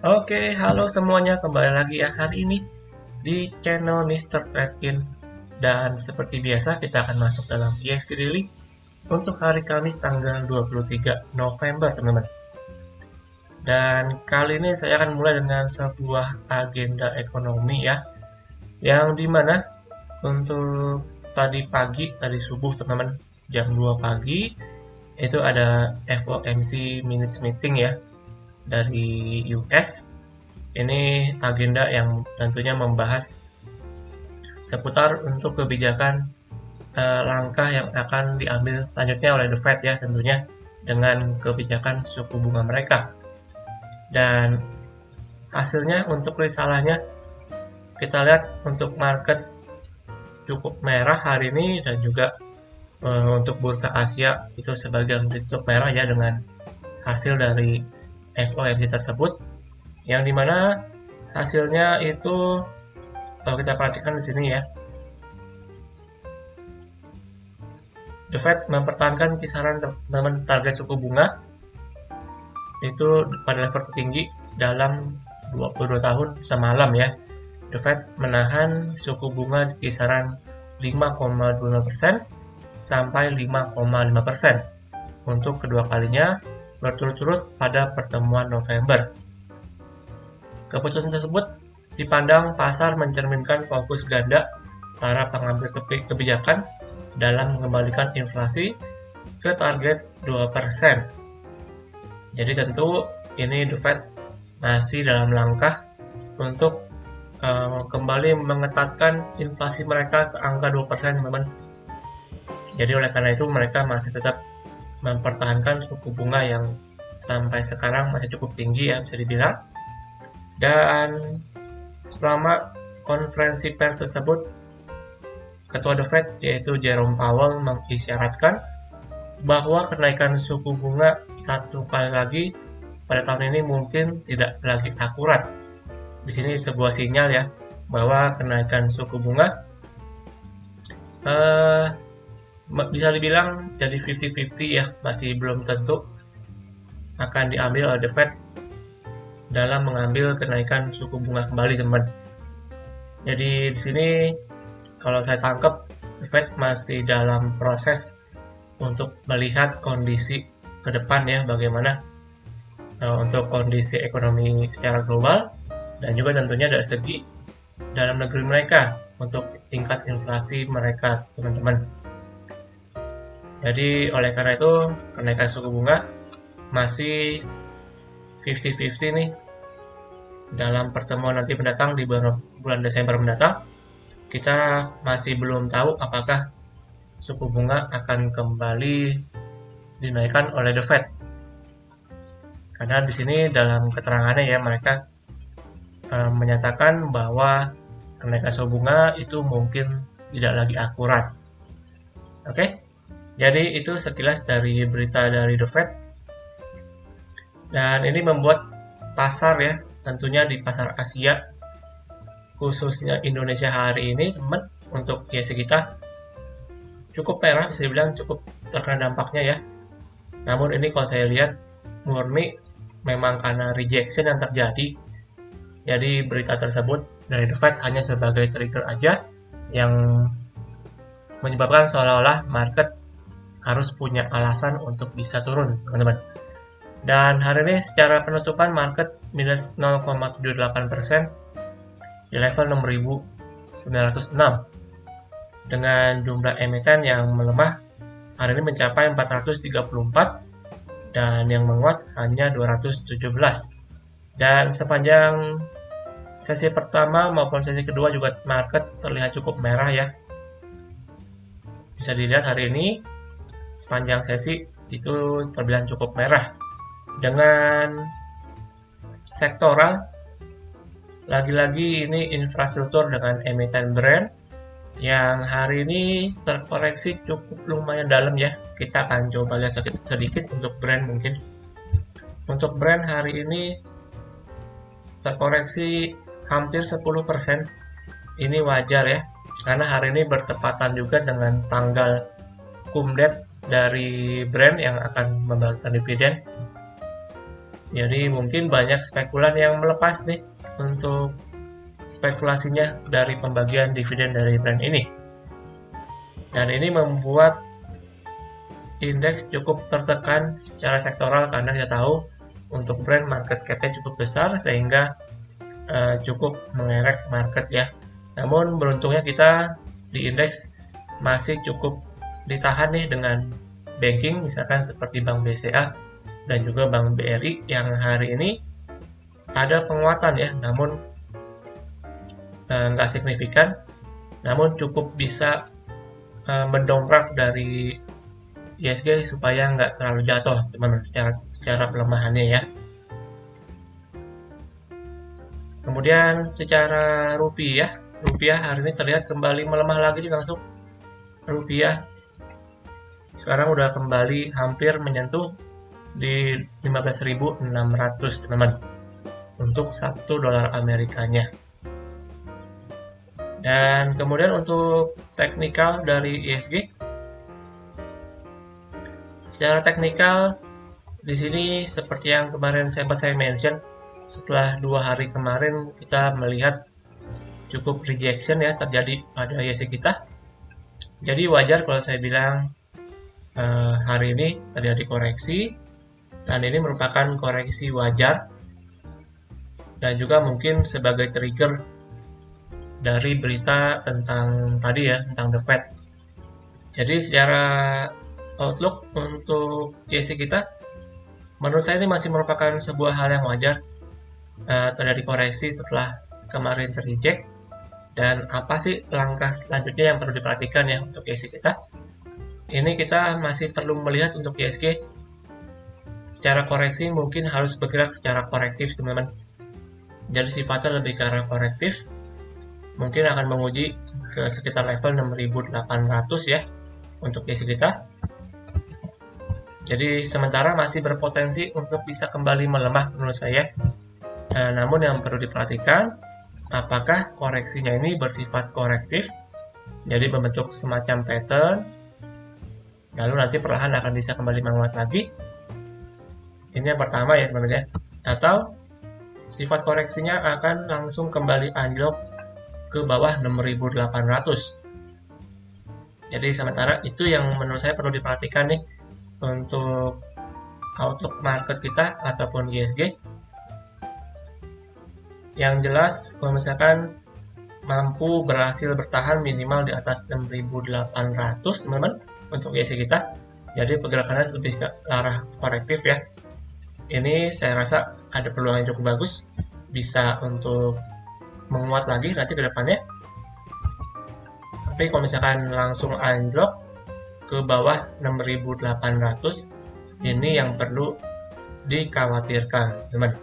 Oke, halo semuanya, kembali lagi ya hari ini di channel Mr. Trade-in. Dan seperti biasa kita akan masuk dalam EXP Daily untuk hari Kamis tanggal 23 November, teman-teman. Dan kali ini saya akan mulai dengan sebuah agenda ekonomi ya, yang dimana untuk tadi subuh teman-teman, jam 2 pagi, itu ada FOMC Minutes Meeting ya, dari US. Ini agenda yang tentunya membahas seputar untuk kebijakan langkah yang akan diambil selanjutnya oleh The Fed ya, tentunya dengan kebijakan suku bunga mereka. Dan hasilnya untuk risalahnya kita lihat untuk market cukup merah hari ini, dan juga untuk bursa Asia itu sebagian ditutup merah ya dengan hasil dari FOMC tersebut, yang dimana hasilnya itu kalau kita perhatikan di sini ya, The Fed mempertahankan kisaran teman target suku bunga itu pada level tertinggi dalam 22 tahun semalam ya. The Fed menahan suku bunga di kisaran 5,25% sampai 5,5% untuk kedua kalinya berturut-turut pada pertemuan November. Keputusan tersebut dipandang pasar mencerminkan fokus ganda para pengambil kebijakan dalam mengembalikan inflasi ke target 2%. Jadi tentu ini The Fed masih dalam langkah untuk kembali mengetatkan inflasi mereka ke angka 2%, teman-teman. Jadi oleh karena itu mereka masih tetap mempertahankan suku bunga yang sampai sekarang masih cukup tinggi ya, bisa dibilang. Dan selama konferensi pers tersebut, Ketua The Fed yaitu Jerome Powell mengisyaratkan bahwa kenaikan suku bunga satu kali lagi pada tahun ini mungkin tidak lagi akurat. Di sini sebuah sinyal ya bahwa kenaikan suku bunga bisa dibilang jadi 50-50 ya, masih belum tentu akan diambil oleh The Fed dalam mengambil kenaikan suku bunga kembali, teman. Jadi di sini kalau saya tangkap, The Fed masih dalam proses untuk melihat kondisi ke depan ya, bagaimana untuk kondisi ekonomi secara global, dan juga tentunya dari segi dalam negeri mereka untuk tingkat inflasi mereka, teman-teman. Jadi oleh karena itu kenaikan suku bunga masih 50-50 nih dalam pertemuan nanti mendatang di bulan Desember mendatang. Kita masih belum tahu apakah suku bunga akan kembali dinaikkan oleh The Fed. Karena di sini dalam keterangannya ya, mereka menyatakan bahwa kenaikan suku bunga itu mungkin tidak lagi akurat. Oke? Jadi itu sekilas dari berita dari The Fed. Dan ini membuat pasar ya, tentunya di pasar Asia, khususnya Indonesia hari ini, teman, untuk IHSG kita cukup merah, bisa dibilang cukup terkena dampaknya ya. Namun ini kalau saya lihat murni memang karena rejection yang terjadi. Jadi berita tersebut dari The Fed hanya sebagai trigger aja yang menyebabkan seolah-olah market harus punya alasan untuk bisa turun, teman-teman. Dan hari ini secara penutupan market minus 0,78% di level 6.906 dengan jumlah emiten yang melemah hari ini mencapai 434 dan yang menguat hanya 217. Dan sepanjang sesi pertama maupun sesi kedua juga market terlihat cukup merah ya. Bisa dilihat hari ini sepanjang sesi itu terbilang cukup merah. Dengan sektoral, lagi-lagi ini infrastruktur dengan emiten brand yang hari ini terkoreksi cukup lumayan dalam ya. Kita akan coba lihat sedikit untuk brand mungkin. Untuk brand hari ini terkoreksi hampir 10%. Ini wajar ya, karena hari ini bertepatan juga dengan tanggal cum date dari brand yang akan membagikan dividen. Jadi mungkin banyak spekulan yang melepas nih untuk spekulasinya dari pembagian dividen dari brand ini. Dan ini membuat indeks cukup tertekan secara sektoral karena kita tahu untuk brand market cap-nya cukup besar sehingga cukup mengerek market ya. Namun beruntungnya kita di indeks masih cukup ditahan nih dengan banking misalkan seperti Bank BCA dan juga Bank BRI yang hari ini ada penguatan ya, namun nggak signifikan, namun cukup bisa mendongkrak dari ISG supaya nggak terlalu jatuh teman-teman secara pelemahannya ya. Kemudian secara rupiah hari ini terlihat kembali melemah lagi langsung. Rupiah sekarang udah kembali hampir menyentuh di 15.600 teman-teman untuk $1 Amerikanya. Dan kemudian untuk teknikal dari ISG, secara teknikal di sini seperti yang kemarin saya mention, setelah 2 hari kemarin kita melihat cukup rejection ya terjadi pada ISG kita. Jadi wajar kalau saya bilang hari ini terjadi koreksi, dan ini merupakan koreksi wajar dan juga mungkin sebagai trigger dari berita tentang tadi ya, tentang The Fed. Jadi secara outlook untuk ISG kita, menurut saya ini masih merupakan sebuah hal yang wajar terjadi koreksi setelah kemarin terreject. Dan apa sih langkah selanjutnya yang perlu diperhatikan ya untuk ISG kita? Ini kita masih perlu melihat untuk ISG secara koreksi mungkin harus bergerak secara korektif teman-teman. Jadi sifatnya lebih ke arah korektif, mungkin akan menguji ke sekitar level 6.800 ya untuk ISG kita. Jadi sementara masih berpotensi untuk bisa kembali melemah menurut saya. Namun yang perlu diperhatikan, apakah koreksinya ini bersifat korektif, jadi membentuk semacam pattern, lalu nanti perlahan akan bisa kembali menguat lagi. Ini yang pertama ya teman-teman ya. Atau sifat koreksinya akan langsung kembali anjlok ke bawah 6.800. Jadi sementara itu yang menurut saya perlu diperhatikan nih untuk outlook market kita ataupun ISG. Yang jelas kalau misalkan mampu berhasil bertahan minimal di atas 6.800 teman-teman untuk ISG kita, jadi pergerakannya lebih ke arah korektif ya. Ini saya rasa ada peluang yang cukup bagus bisa untuk menguat lagi nanti ke depannya. Tapi kalau misalkan langsung anjlok ke bawah 6.800, ini yang perlu dikhawatirkan teman.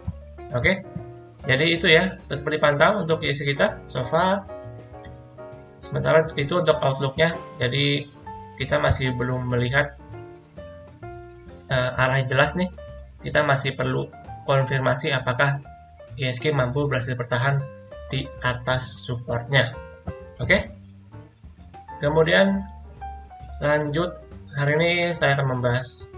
Oke, jadi itu ya tetap dipantau untuk ISG kita so far. Sementara itu untuk outlooknya, jadi kita masih belum melihat arah yang jelas nih. Kita masih perlu konfirmasi apakah ISG mampu berhasil bertahan di atas supportnya. Oke. Kemudian lanjut, hari ini saya akan membahas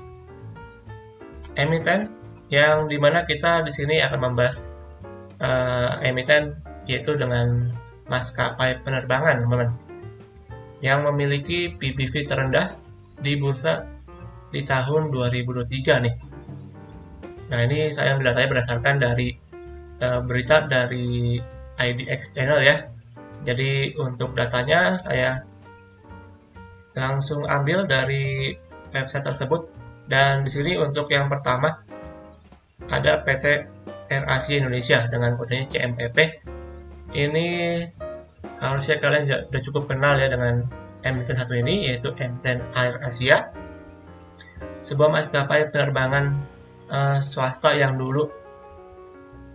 emiten yang dimana kita di sini akan membahas emiten yaitu dengan maskapai penerbangan teman-teman yang memiliki PBV terendah di bursa di tahun 2023 nih. Nah ini saya ambil datanya berdasarkan dari berita dari IDX channel ya. Jadi untuk datanya saya langsung ambil dari website tersebut, dan di sini untuk yang pertama ada PT AirAsia Indonesia dengan kodenya CMPP. Ini harusnya kalian sudah cukup kenal ya dengan emiten satu ini, yaitu emiten AirAsia, sebuah maskapai penerbangan swasta yang dulu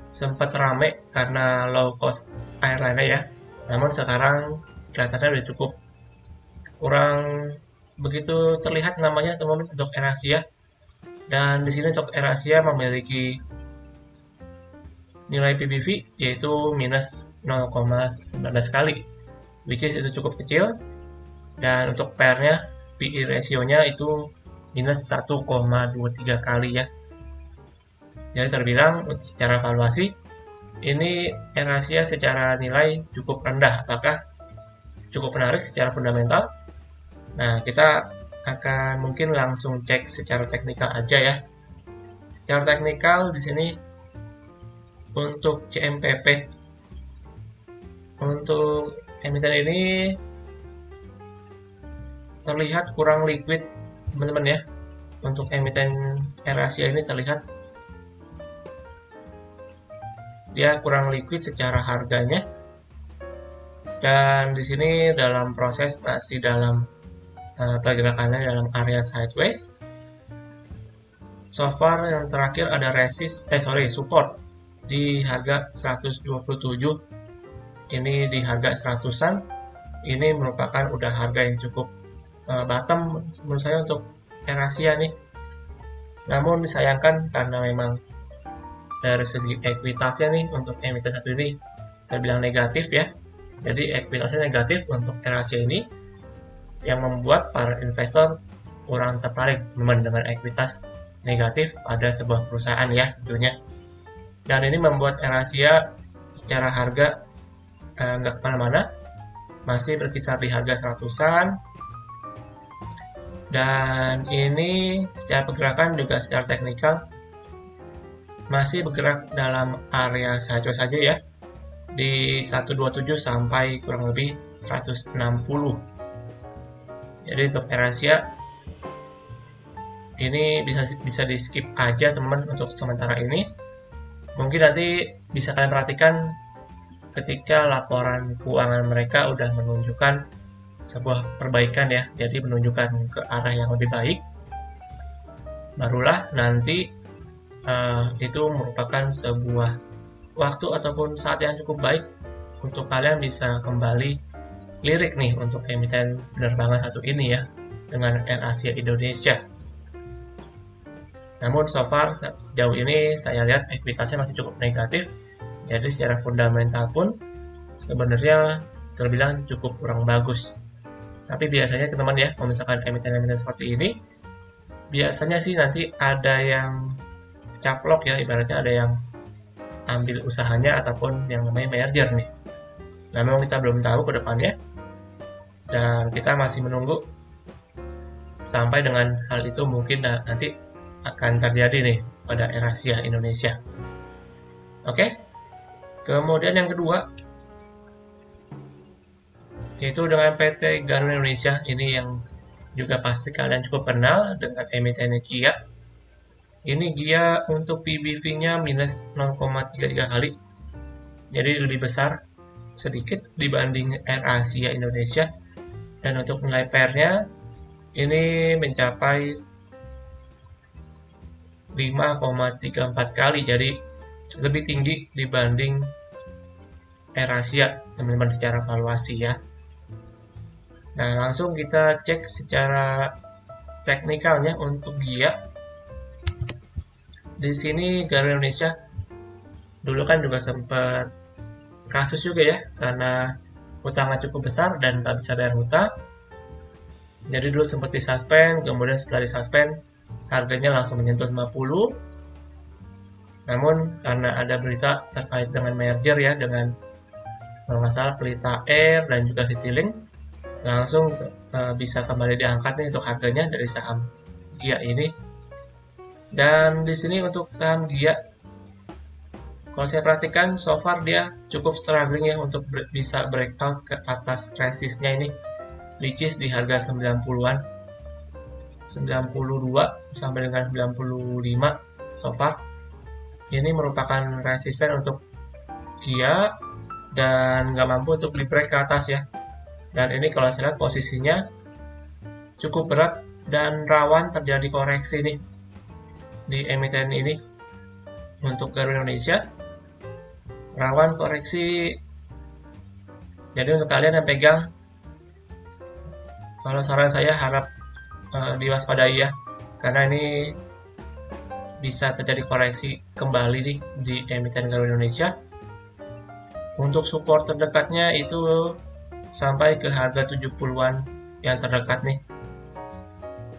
sempat rame karena low cost airline ya. Namun sekarang kelihatannya udah cukup kurang begitu terlihat namanya teman-teman untuk AirAsia. Dan di sini untuk AirAsia memiliki nilai PBV yaitu minus 0,19 kali, which is itu cukup kecil. Dan untuk PER-nya, PE ratio-nya itu minus 1,23 kali ya. Jadi terbilang secara valuasi ini AirAsia secara nilai cukup rendah, apakah cukup menarik secara fundamental. Nah, kita akan mungkin langsung cek secara teknikal aja ya. Secara teknikal di sini untuk CMPP, untuk emiten ini terlihat kurang liquid teman-teman ya. Untuk emiten AirAsia ini terlihat dia kurang liquid secara harganya, dan di sini dalam proses masih dalam pergerakannya dalam area sideways. So far yang terakhir ada support di harga 127. Ini di harga 100-an. Ini merupakan udah harga yang cukup bottom menurut saya untuk AirAsia nih. Namun disayangkan karena memang dari segi ekuitasnya nih untuk emiten satu ini terbilang negatif ya. Jadi ekuitasnya negatif untuk AirAsia ini yang membuat para investor kurang tertarik dengan ekuitas negatif pada sebuah perusahaan ya tentunya. Dan ini membuat AirAsia secara harga nggak kemana-mana, masih berkisar di harga 100-an. Dan ini secara pergerakan juga secara teknikal masih bergerak dalam area sideways saja ya, di 127 sampai kurang lebih 160. Jadi untuk AirAsia ini bisa di skip aja teman untuk sementara ini. Mungkin nanti bisa kalian perhatikan ketika laporan keuangan mereka udah menunjukkan sebuah perbaikan ya, jadi menunjukkan ke arah yang lebih baik, barulah nanti itu merupakan sebuah waktu ataupun saat yang cukup baik untuk kalian bisa kembali lirik nih untuk emiten penerbangan satu ini ya, dengan AirAsia Indonesia. Namun so far sejauh ini saya lihat ekuitasnya masih cukup negatif, jadi secara fundamental pun sebenarnya terbilang cukup kurang bagus. Tapi biasanya teman-teman ya, kalau misalkan emiten-emiten seperti ini, biasanya sih nanti ada yang caplok ya, ibaratnya ada yang ambil usahanya ataupun yang namanya merger nih. Nah, memang kita belum tahu ke depannya, dan kita masih menunggu sampai dengan hal itu mungkin nanti akan terjadi nih pada AirAsia Indonesia. Oke, kemudian yang kedua yaitu dengan PT Garuda Indonesia. Ini yang juga pasti kalian cukup kenal dengan emiten Gia. Ini Gia untuk PBV-nya minus 0,33 kali, jadi lebih besar sedikit dibanding AirAsia Indonesia. Dan untuk nilai PER-nya ini mencapai 5,34 kali, jadi lebih tinggi dibanding AirAsia teman-teman secara valuasi ya. Nah, langsung kita cek secara teknikalnya untuk Gia. Di sini Garuda Indonesia dulu kan juga sempat kasus juga ya, karena utangnya cukup besar dan tak bisa bayar hutang. Jadi dulu sempat disuspend, kemudian setelah disuspend harganya langsung menyentuh 50. Namun karena ada berita terkait dengan merger ya dengan kalau nggak salah Pelita Air dan juga Citylink, langsung bisa kembali diangkat nih untuk harganya dari saham Gia ini. Dan di sini untuk saham Gia, kalau saya perhatikan so far dia cukup struggling ya untuk bisa breakout ke atas resistnya ini, which is di harga 90-an, 92 sampai dengan 95 so far. Ini merupakan resisten untuk Gia dan nggak mampu untuk di break ke atas ya. Dan ini kalau saya lihat posisinya cukup berat dan rawan terjadi koreksi nih di emiten ini. Untuk Garuda Indonesia rawan koreksi, jadi untuk kalian yang pegang, kalau saran saya harap diwaspadai ya, karena ini bisa terjadi koreksi kembali nih di emiten Garuda Indonesia. Untuk support terdekatnya itu sampai ke harga 70-an yang terdekat nih.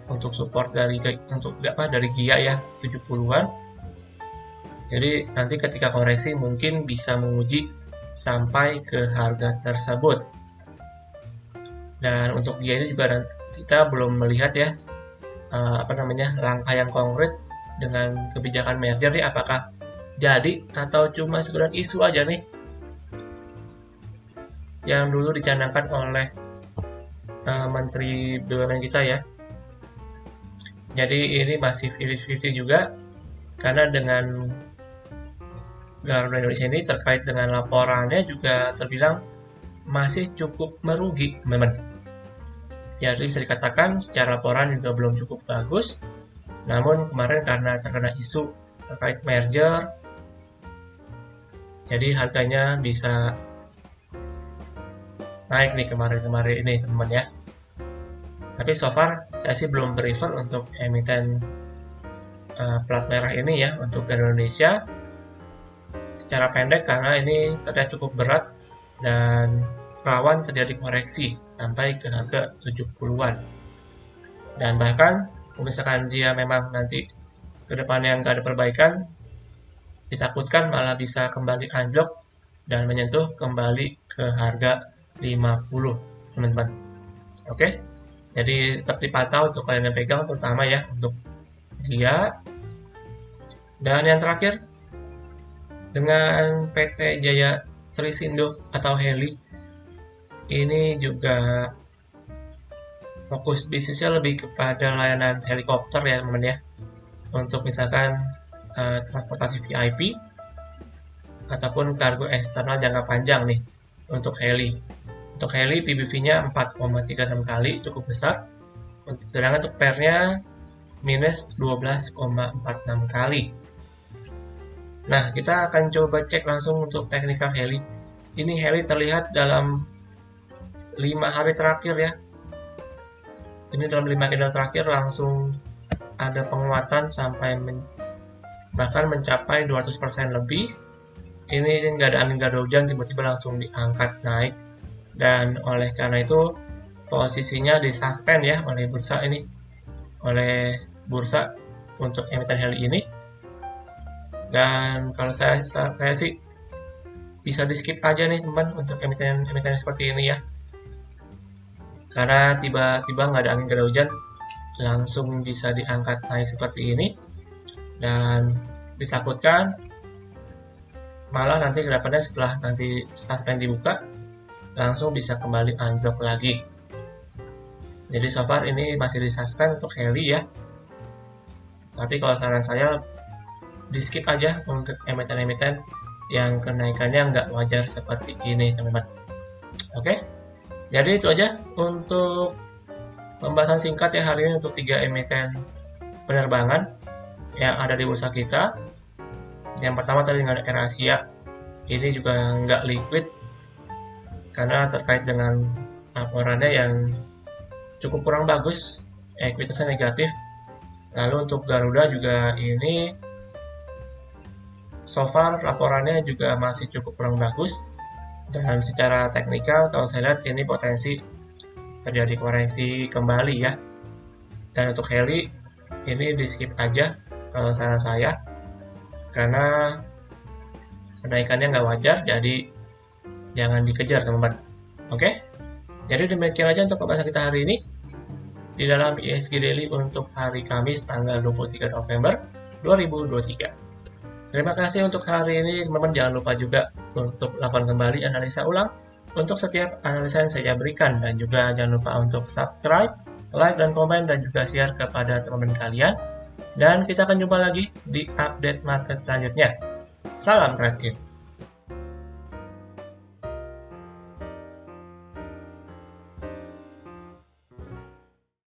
Untuk support dari Gia ya, 70-an. Jadi nanti ketika koreksi mungkin bisa menguji sampai ke harga tersebut. Dan untuk dia ini juga kita belum melihat ya langkah yang konkret dengan kebijakan merger nih, apakah jadi atau cuma sekedar isu aja nih yang dulu dicanangkan oleh Menteri BUMN kita ya. Jadi ini masih 50-50 juga, karena dengan Garuda Indonesia ini terkait dengan laporannya juga terbilang masih cukup merugi, teman-teman. Ya, jadi bisa dikatakan secara laporan juga belum cukup bagus. Namun kemarin karena terkena isu terkait merger, jadi harganya bisa naik nih kemarin-kemarin ini, teman-teman ya. Tapi so far saya sih belum prefer untuk emiten plat merah ini ya untuk Indonesia secara pendek, karena ini terlihat cukup berat dan rawan terjadi koreksi sampai ke harga 70-an. Dan bahkan misalkan dia memang nanti ke depannya nggak ada perbaikan, ditakutkan malah bisa kembali anjlok dan menyentuh kembali ke harga 50, teman-teman. Oke, jadi tetap dipantau untuk kalian yang pegang, terutama ya untuk dia. Dan yang terakhir, dengan PT Jaya Trisindo atau Heli, ini juga fokus bisnisnya lebih kepada layanan helikopter ya teman-teman ya, untuk misalkan transportasi VIP ataupun kargo eksternal jangka panjang nih untuk Heli. Untuk Heli PBV-nya 4,36 kali, cukup besar. Sedangkan untuk PER-nya minus 12,46 kali. Nah, kita akan coba cek langsung untuk teknikal Heli. Ini Heli terlihat dalam 5 hari terakhir ya. Ini dalam 5 candle terakhir langsung ada penguatan sampai bahkan mencapai 200% lebih. Ini nggak ada angin, nggak ada hujan, tiba-tiba langsung diangkat naik. Dan oleh karena itu posisinya disuspend ya oleh bursa ini, oleh bursa untuk emiten Heli ini. Dan kalau saya sih bisa di skip aja nih teman untuk emiten seperti ini ya, karena tiba-tiba nggak ada angin, nggak ada hujan, langsung bisa diangkat naik seperti ini. Dan ditakutkan malah nanti kedepannya setelah nanti suspend dibuka langsung bisa kembali anjlok lagi. Jadi so far ini masih disuspend untuk Heli ya, tapi kalau saran saya di skip aja untuk emiten-emiten yang kenaikannya nggak wajar seperti ini teman-teman. Oke, jadi itu aja untuk pembahasan singkat ya hari ini untuk 3 emiten penerbangan yang ada di bursa kita. Yang pertama tadi dengan AirAsia, ini juga nggak liquid karena terkait dengan laporannya yang cukup kurang bagus, ekuitasnya negatif. Lalu untuk Garuda juga ini so far laporannya juga masih cukup kurang bagus, dan secara teknikal kalau saya lihat ini potensi terjadi koreksi kembali ya. Dan untuk Heli ini di skip aja kalau saran saya, karena kenaikannya nggak wajar, jadi jangan dikejar teman-teman. Oke, jadi demikian aja untuk pembahasan kita hari ini di dalam ISG Daily untuk hari Kamis tanggal 23 November 2023. Terima kasih untuk hari ini teman-teman. Jangan lupa juga untuk lakukan kembali analisa ulang untuk setiap analisa yang saya berikan, dan juga jangan lupa untuk subscribe, like, dan komen, dan juga share kepada teman-teman kalian. Dan kita akan jumpa lagi di update market selanjutnya. Salam trade.